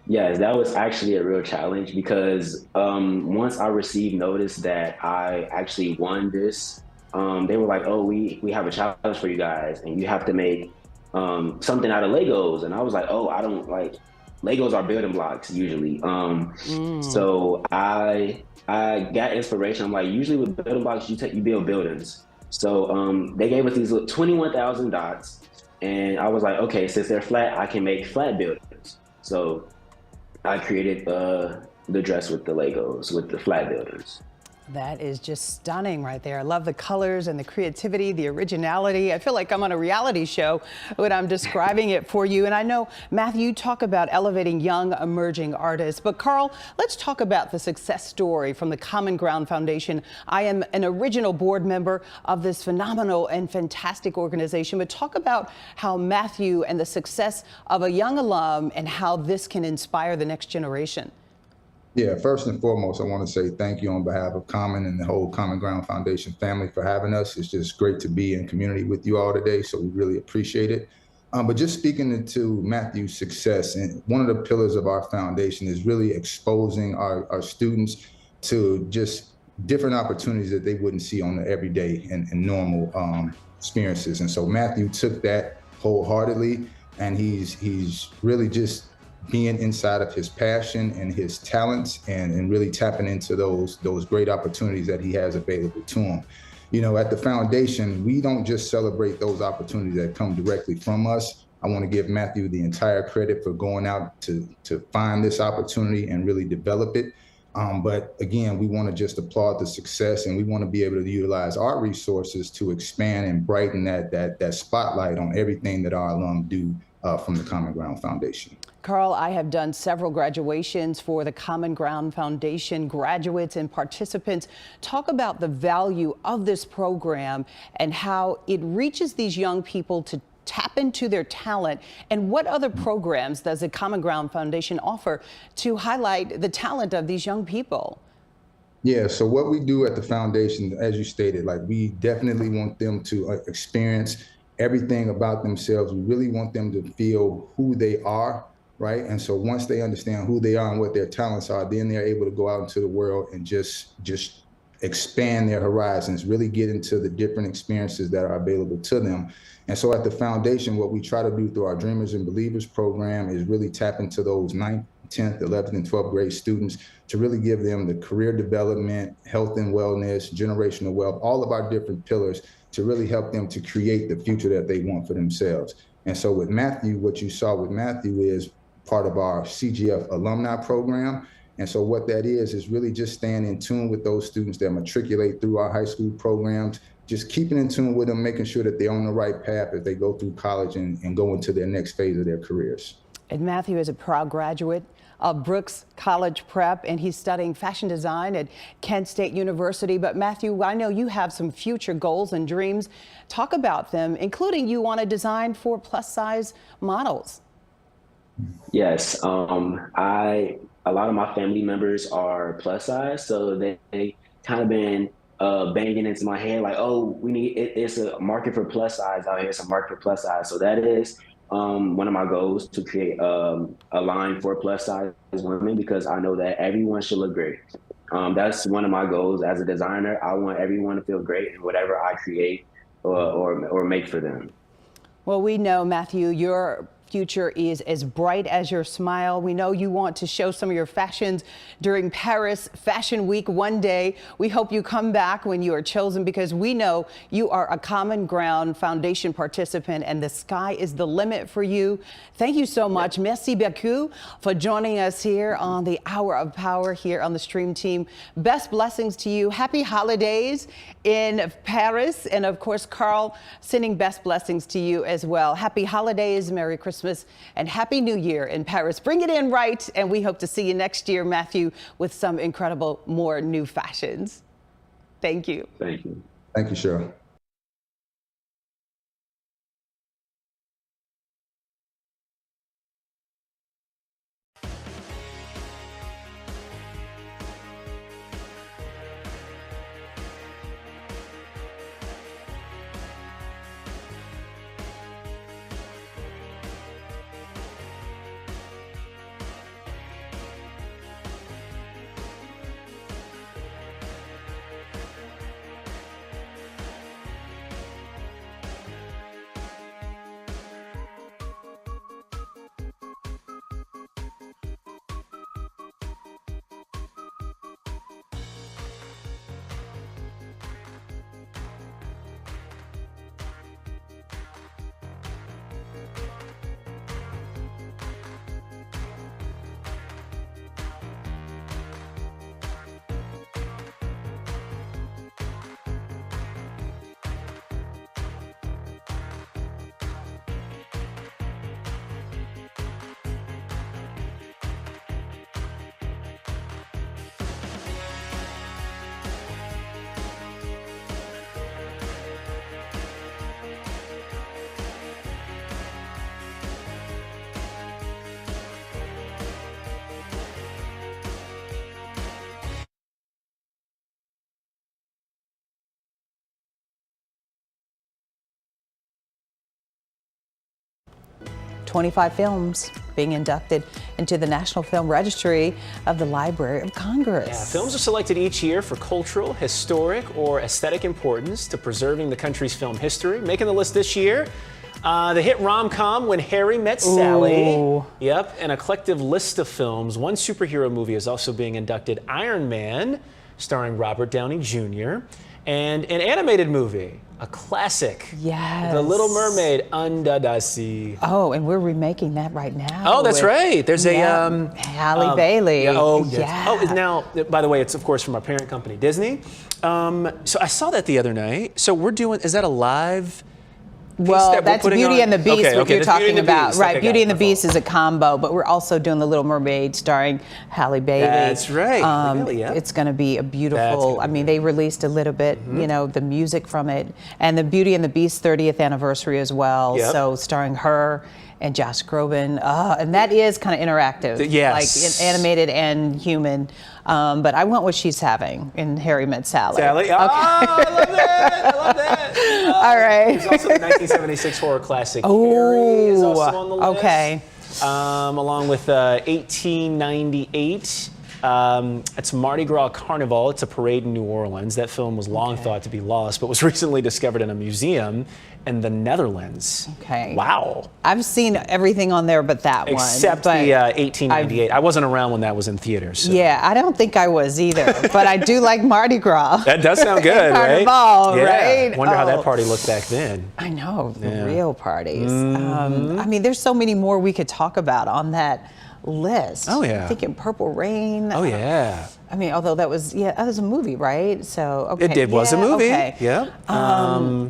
Yes, that was actually a real challenge because once I received notice that I actually won this, they were like, oh, we have a challenge for you guys and you have to make something out of Legos. And I was like, oh, I don't like, Legos are building blocks usually. So I got inspiration. I'm like, usually with building blocks, you build buildings. So they gave us these little 21,000 dots, and I was like, okay, since they're flat, I can make flat buildings. So I created the dress with the Legos, with the flat builders. That is just stunning right there. I love the colors and the creativity, the originality. I feel like I'm on a reality show when I'm describing it for you. And I know, Matthew, you talk about elevating young emerging artists. But Carl, let's talk about the success story from the Common Ground Foundation. I am an original board member of this phenomenal and fantastic organization. But talk about how Matthew and the success of a young alum and how this can inspire the next generation. Yeah, first and foremost, I want to say thank you on behalf of Common and the whole Common Ground Foundation family for having us. It's just great to be in community with you all today, so we really appreciate it. But just speaking into Matthew's success, and one of the pillars of our foundation is really exposing our students to just different opportunities that they wouldn't see on the everyday and normal experiences. And so Matthew took that wholeheartedly, and he's really just being inside of his passion and his talents and really tapping into those great opportunities that he has available to him. You know, at the foundation, we don't just celebrate those opportunities that come directly from us. I want to give Matthew the entire credit for going out to find this opportunity and really develop it. But again, we want to just applaud the success, and we want to be able to utilize our resources to expand and brighten that spotlight on everything that our alum do from the Common Ground Foundation. Carl, I have done several graduations for the Common Ground Foundation graduates and participants. Talk about the value of this program and how it reaches these young people to tap into their talent, and what other programs does the Common Ground Foundation offer to highlight the talent of these young people? Yeah, so what we do at the foundation, as you stated, like we definitely want them to experience everything about themselves. We really want them to feel who they are, right? And so once they understand who they are and what their talents are, then they're able to go out into the world and just expand their horizons, really get into the different experiences that are available to them. And so at the foundation, what we try to do through our Dreamers and Believers program is really tap into those 9th, 10th, 11th, and 12th grade students to really give them the career development, health and wellness, generational wealth, all of our different pillars to really help them to create the future that they want for themselves. And so with Matthew, what you saw with Matthew is part of our CGF alumni program. And so what that is really just staying in tune with those students that matriculate through our high school programs, just keeping in tune with them, making sure that they're on the right path as they go through college and go into their next phase of their careers. And Matthew is a proud graduate of Brooks College Prep, and he's studying fashion design at Kent State University. But Matthew, I know you have some future goals and dreams. Talk about them, including you want to design for plus-size models. Yes, a lot of my family members are plus size, so they kind of been banging into my head like, oh, it's a market for plus size out here. It's a market for plus size. So that is one of my goals, to create a line for plus size women, because I know that everyone should look great. That's one of my goals as a designer. I want everyone to feel great in whatever I create or make for them. Well, we know, Matthew, your future is as bright as your smile. We know you want to show some of your fashions during Paris Fashion Week one day. We hope you come back when you are chosen, because we know you are a Common Ground Foundation participant and the sky is the limit for you. Thank you so much. Merci beaucoup for joining us here on the Hour of Power here on the Stream Team. Best blessings to you. Happy holidays in Paris. And of course, Carl, sending best blessings to you as well. Happy holidays, Merry Christmas, and Happy New Year in Paris. Bring it in right, and we hope to see you next year, Matthew, with some incredible more new fashions. Thank you. Thank you. Thank you, Cheryl. "25 films being inducted into the National Film Registry of the Library of Congress." Yeah, films are selected each year for cultural, historic, or aesthetic importance to preserving the country's film history. Making the list this year, the hit rom-com When Harry Met Sally. Ooh. Yep, an eclectic list of films. One superhero movie is also being inducted: Iron Man, starring Robert Downey Jr., and an animated movie, a classic. Yes. The Little Mermaid, Under the Sea. Oh, and we're remaking that right now. Oh, that's right. There's Halle Bailey. Yeah, oh, yes. Yeah. Oh, now, by the way, it's of course from our parent company, Disney. So I saw that the other night. So we're doing, is that a live? Well, that's Beauty and the Beast, okay, what you're that's talking about. Beast. Right, Okay, Beauty and the got it. Beast is a combo, but we're also doing The Little Mermaid starring Halle Bailey. That's right. Really, yeah. It's going to be a beautiful, I mean, they released a little bit, you know, the music from it. And the Beauty and the Beast 30th anniversary as well. Yep. So starring her and Josh Groban. And that is kind of interactive. Yes. Like animated and human. But I want what she's having in Harry Met Sally. Sally? Oh, I love that. I love that. All right. There's also the 1976 horror classic Carrie is also on the list. Okay. Along with 1898. It's Mardi Gras Carnival. It's a parade in New Orleans. That film was long thought to be lost, but was recently discovered in a museum in the Netherlands. Okay. Wow. I've seen everything on there but that one. Except but the 1898. I wasn't around when that was in theaters. So. Yeah, I don't think I was either, but I do like Mardi Gras. That does sound good, right? Carnival, yeah. right? Wonder how that party looked back then. I know, the real parties. I mean, there's so many more we could talk about on that list. Oh, yeah. I'm thinking Purple Rain. Oh, yeah. I mean, although that was a movie, right? So, okay. It was a movie. Okay. Yeah.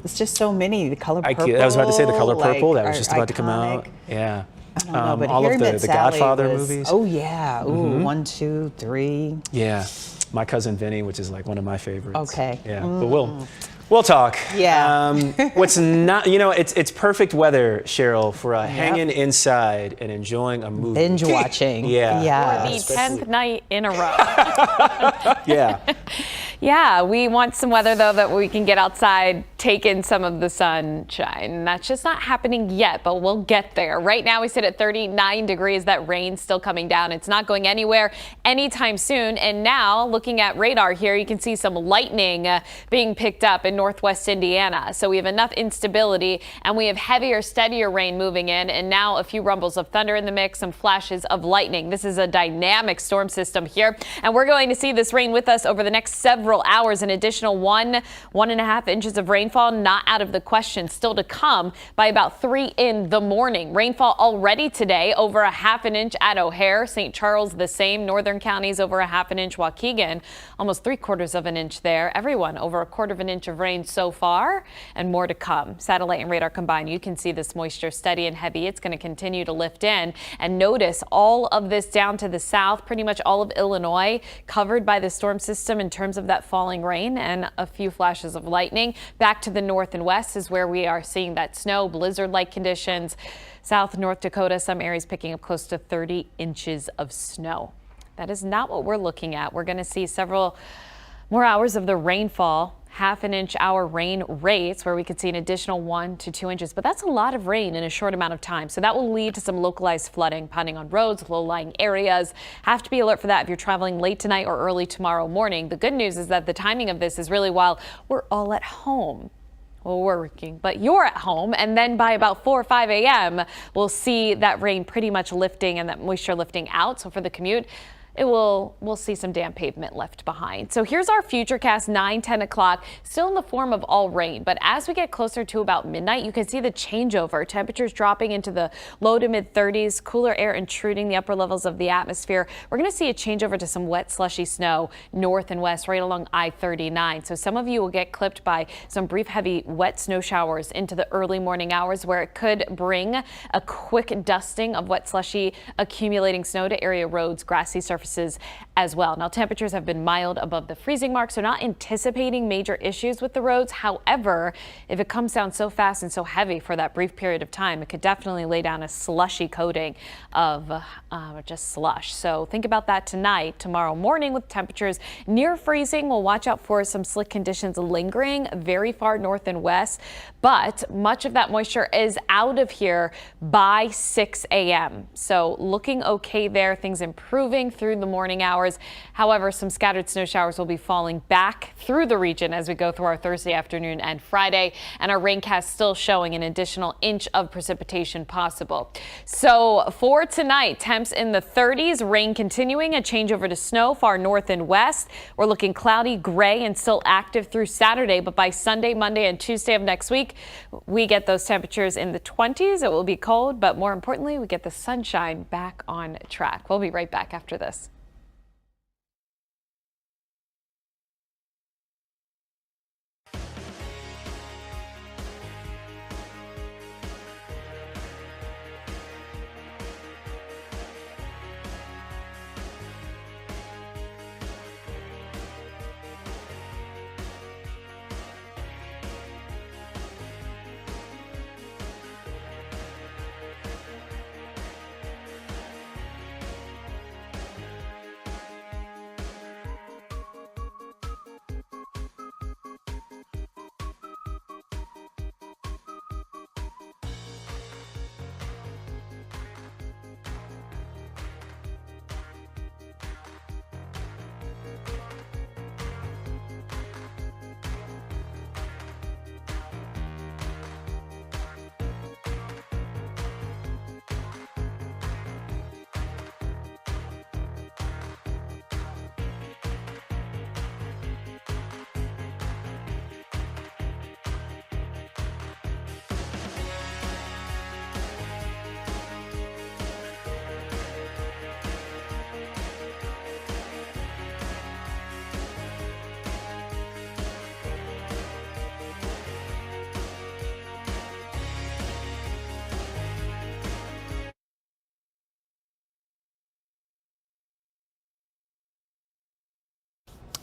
It's just so many. The Color Purple. I was about to say The Color Purple. Like, that was just about to come out. iconic. Yeah. I don't know, but all Harry of Met the Sally Godfather was, movies. Oh, yeah. Ooh, 1, 2, 3. Yeah. My Cousin Vinny, which is like one of my favorites. Okay. Yeah. But we'll talk. Yeah. What's not, it's perfect weather, Cheryl, for hanging inside and enjoying a movie. Binge watching. Yeah. Yeah. For the 10th night in a row. Yeah. Yeah, we want some weather, though, that we can get outside take in some of the sunshine. That's just not happening yet, but we'll get there. Right now we sit at 39 degrees. That rain still coming down. It's not going anywhere anytime soon. And now looking at radar here, you can see some lightning being picked up in northwest Indiana. So we have enough instability and we have heavier, steadier rain moving in. And now a few rumbles of thunder in the mix, some flashes of lightning. This is a dynamic storm system here. And we're going to see this rain with us over the next several hours. An additional 1.5 inches of rainfall not out of the question, still to come by about 3 in the morning. Rainfall already today, over 1/2 inch at O'Hare. St. Charles the same. Northern counties over 1/2 inch. Waukegan almost 3/4 inch there. Everyone over 1/4 inch of rain so far, and more to come. Satellite and radar combined, you can see this moisture steady and heavy. It's going to continue to lift in, and notice all of this down to the south, pretty much all of Illinois covered by the storm system in terms of that falling rain and a few flashes of lightning. Back to the north and west is where we are seeing that snow, blizzard-like conditions. South North Dakota, some areas picking up close to 30 inches of snow. That is not what we're looking at. We're going to see several more hours of the rainfall. 1/2 inch hour rain rates where we could see an additional 1 to 2 inches, but that's a lot of rain in a short amount of time. So that will lead to some localized flooding, depending on roads, low-lying areas. Have to be alert for that if you're traveling late tonight or early tomorrow morning. The good news is that the timing of this is really while we're all at home. Well, we're working, but you're at home, and then by about 4 or 5 a.m., we'll see that rain pretty much lifting and that moisture lifting out. So for the commute, we'll see some damp pavement left behind. So here's our futurecast 9-10 o'clock, still in the form of all rain. But as we get closer to about midnight, you can see the changeover. Temperatures dropping into the low to mid 30s, cooler air intruding the upper levels of the atmosphere. We're going to see a changeover to some wet, slushy snow north and west right along I-39. So some of you will get clipped by some brief, heavy, wet snow showers into the early morning hours where it could bring a quick dusting of wet, slushy, accumulating snow to area roads, grassy surfaces as well. Now, temperatures have been mild above the freezing mark, so not anticipating major issues with the roads. However, if it comes down so fast and so heavy for that brief period of time, it could definitely lay down a slushy coating of just slush. So think about that tonight. Tomorrow morning with temperatures near freezing, we'll watch out for some slick conditions lingering very far north and west, but much of that moisture is out of here by 6 a.m. So looking okay there, things improving through the morning hours. However, some scattered snow showers will be falling back through the region as we go through our Thursday afternoon and Friday, and our raincast still showing an additional inch of precipitation possible. So for tonight, temps in the 30s, rain continuing, a change over to snow far north and west. We're looking cloudy, gray, and still active through Saturday, but by Sunday, Monday, and Tuesday of next week, we get those temperatures in the 20s. It will be cold, but more importantly, we get the sunshine back on track. We'll be right back after this.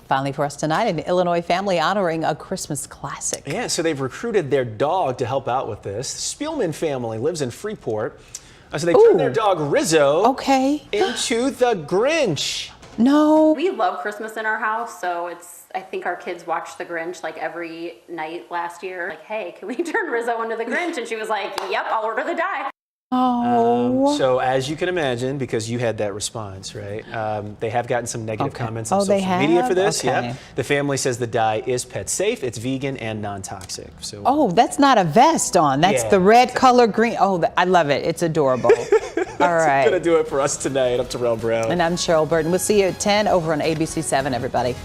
Finally for us tonight, an Illinois family honoring a Christmas classic. Yeah, so they've recruited their dog to help out with this. The Spielman family lives in Freeport. So they turned their dog Rizzo into the Grinch. No. We love Christmas in our house, so I think our kids watched The Grinch like every night last year. Like, hey, can we turn Rizzo into the Grinch? And she was like, yep, I'll order the die. Oh. So as you can imagine, because you had that response, right? They have gotten some negative comments on social media for this. Okay. Yeah. The family says the dye is pet safe, it's vegan and non-toxic. So. Oh, that's not a vest on. That's the red color green. Oh, I love it. It's adorable. All right. That's gonna do it for us tonight. I'm Terrell Brown. And I'm Cheryl Burton. We'll see you at 10 over on ABC7, everybody.